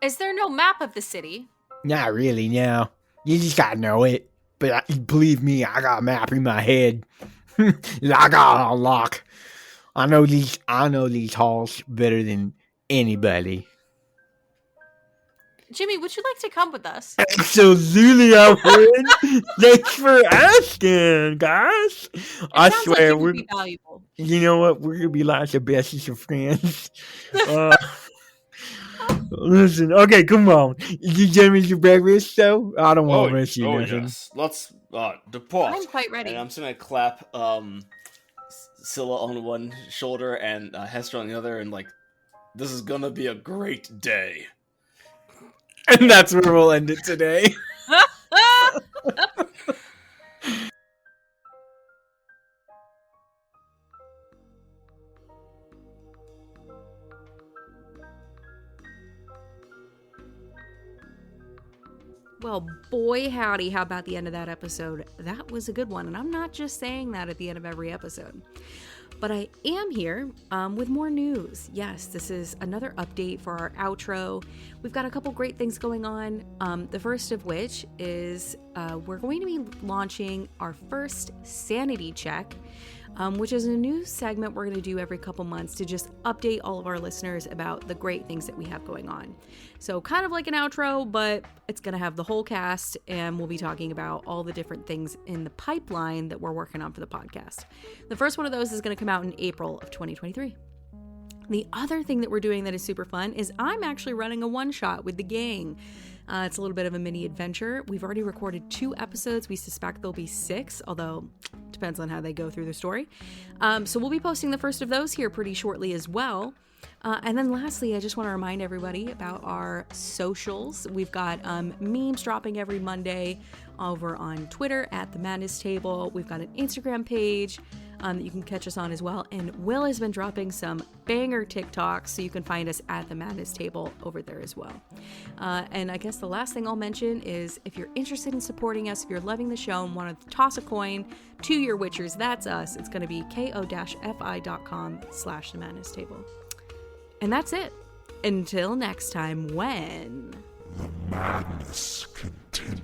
Is there no map of the city? Not really, no. You just gotta know it. But believe me, I got a map in my head. I got a lock. I know these halls better than anybody. Jimmy, would you like to come with us? Absolutely, I would. Thanks for asking, guys. I Sounds swear, like it would be valuable. You know what? We're gonna be like the bestest of friends. Listen, okay, come on. You get me your breakfast, though? I don't want to miss you. Nothing. Yes. Let's depart. I'm quite ready. And I'm just gonna clap Scylla on one shoulder and Hester on the other, and like, this is gonna be a great day. And that's where we'll end it today. Well, boy howdy, how about the end of that episode? That was a good one, and I'm not just saying that at the end of every episode. But I am here with more news. Yes, this is another update for our outro. We've got a couple great things going on. The first of which is we're going to be launching our first sanity check, which is a new segment we're going to do every couple months to just update all of our listeners about the great things that we have going on. So kind of like an outro, but it's going to have the whole cast, and we'll be talking about all the different things in the pipeline that we're working on for the podcast. The first one of those is going to come out in April of 2023. The other thing that we're doing that is super fun is I'm actually running a one-shot with the gang. It's a little bit of a mini adventure. We've already recorded 2 episodes. We suspect there'll be 6, although it depends on how they go through the story. So we'll be posting the first of those here pretty shortly as well. And then lastly, I just want to remind everybody about our socials. We've got memes dropping every Monday over on Twitter at The Madness Table. We've got an Instagram page that you can catch us on as well. And Will has been dropping some banger TikToks, so you can find us at The Madness Table over there as well. And I guess the last thing I'll mention is if you're interested in supporting us, if you're loving the show and want to toss a coin to your Witchers, that's us. It's going to be ko-fi.com/The Madness Table. And that's it. Until next time, when the madness continues.